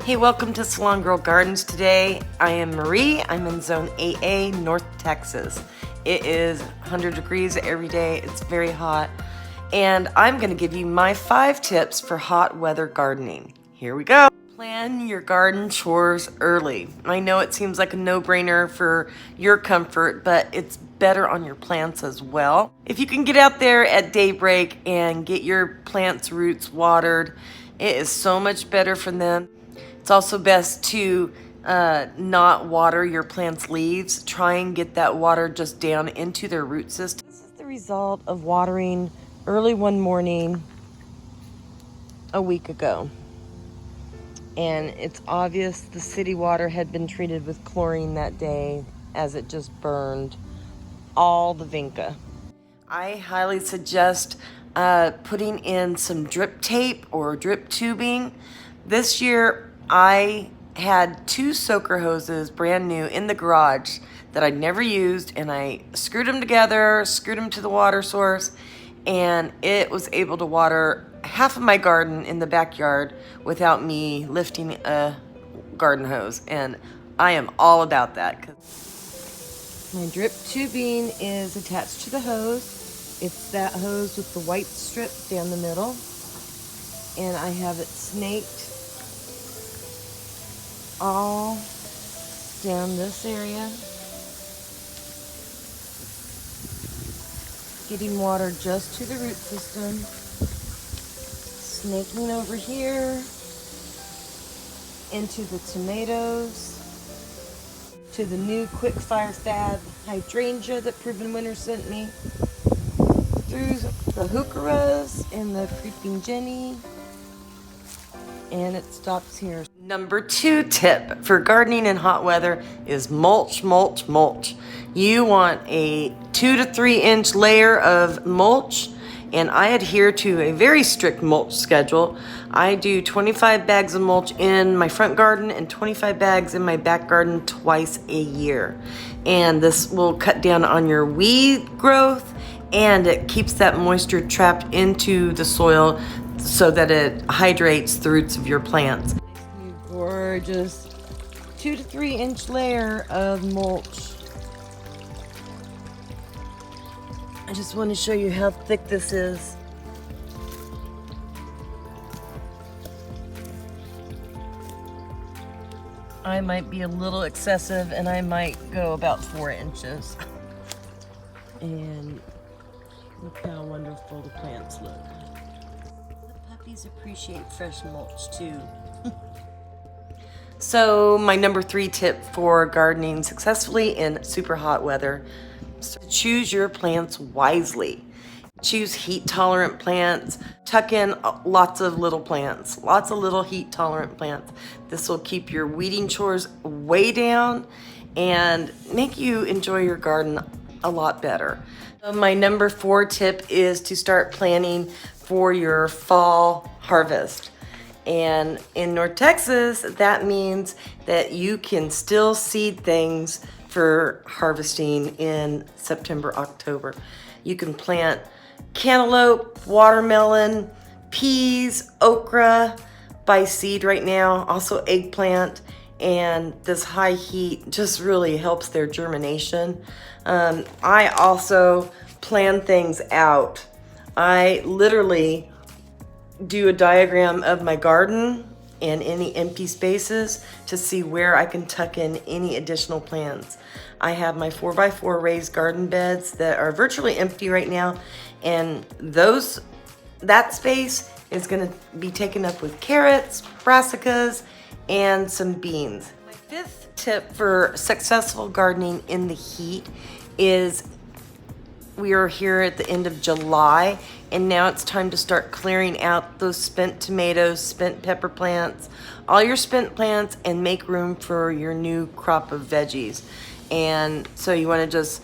Hey, welcome to Salongirl Gardens. Today I am Marie. I'm in Zone 8A, North Texas. It is 100 degrees every day. It's very hot. And I'm going to give you my 5 tips for hot weather gardening. Here we go. Plan your garden chores early. I know it seems like a no-brainer for your comfort, but it's better on your plants as well. If you can get out there at daybreak and get your plants' roots watered, it is so much better for them. It's also best to not water your plant's leaves. Try and get that water just down into their root system. This is the result of watering early one morning a week ago. And it's obvious the city water had been treated with chlorine that day as it just burned all the vinca. I highly suggest putting in some drip tape or drip tubing. This year, I had 2 soaker hoses brand new in the garage that I'd never used, and I screwed them together, screwed them to the water source, and it was able to water half of my garden in the backyard without me lifting a garden hose, and I am all about that. My drip tubing is attached to the hose. It's that hose with the white strip down the middle, and I have it snaked all down this area, getting water just to the root system, snaking over here into the tomatoes, to the new quick fire fab hydrangea that Proven Winter sent me, through the heucheras and the creeping Jenny, and it stops here. Number 2 tip for gardening in hot weather is mulch, mulch, mulch. You want a 2 to 3 inch layer of mulch, and I adhere to a very strict mulch schedule. I do 25 bags of mulch in my front garden and 25 bags in my back garden twice a year. And this will cut down on your weed growth, and it keeps that moisture trapped into the soil so that it hydrates the roots of your plants. Gorgeous 2 to 3 inch layer of mulch. I just want to show you how thick this is. I might be a little excessive, and I might go about 4 inches. And look how wonderful the plants look. The puppies appreciate fresh mulch too. So my number 3 tip for gardening successfully in super hot weather: choose your plants wisely. Choose heat tolerant plants. Tuck in lots of little plants, lots of little heat tolerant plants. This will keep your weeding chores way down and make you enjoy your garden a lot better. So my number 4 tip is to start planning for your fall harvest. And in North Texas, that means that you can still seed things for harvesting in September, October. You can plant cantaloupe, watermelon, peas, okra by seed right now, also eggplant, and this high heat just really helps their germination. I also plan things out. I literally do a diagram of my garden and any empty spaces to see where I can tuck in any additional plants. I have my 4x4 raised garden beds that are virtually empty right now, and that space is going to be taken up with carrots, brassicas, and some beans. My 5th tip for successful gardening in the heat is we are here at the end of July, and now it's time to start clearing out those spent tomatoes, spent pepper plants, all your spent plants, and make room for your new crop of veggies. And so you want to just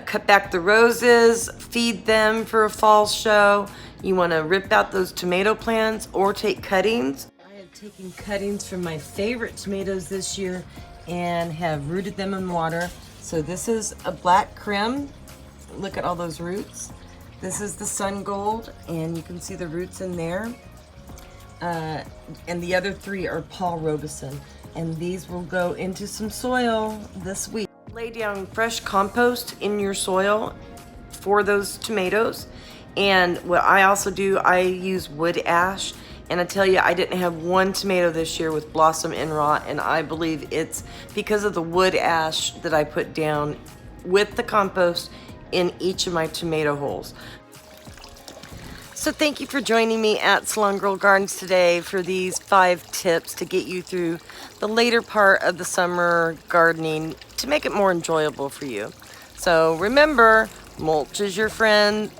cut back the roses, feed them for a fall show. You want to rip out those tomato plants or take cuttings. I have taken cuttings from my favorite tomatoes this year and have rooted them in water. So this is a black creme. Look at all those roots. This is the sun gold, and you can see the roots in there. and the other 3 are Paul Robeson. And these will go into some soil this week. Lay down fresh compost in your soil for those tomatoes. And what I also do, I use wood ash. And I tell you, I didn't have one tomato this year with blossom end rot, and I believe it's because of the wood ash that I put down with the compost in each of my tomato holes. So thank you for joining me at Salongirl Gardens today for these 5 tips to get you through the later part of the summer gardening to make it more enjoyable for you. So remember, mulch is your friend,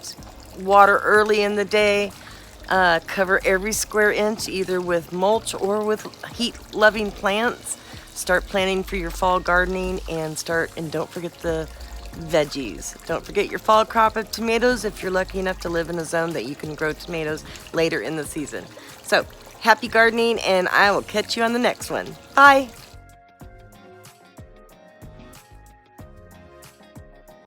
water early in the day, cover every square inch either with mulch or with heat-loving plants. Start planning for your fall gardening and don't forget the veggies. Don't forget your fall crop of tomatoes if you're lucky enough to live in a zone that you can grow tomatoes later in the season. So, happy gardening, and I will catch you on the next one. Bye!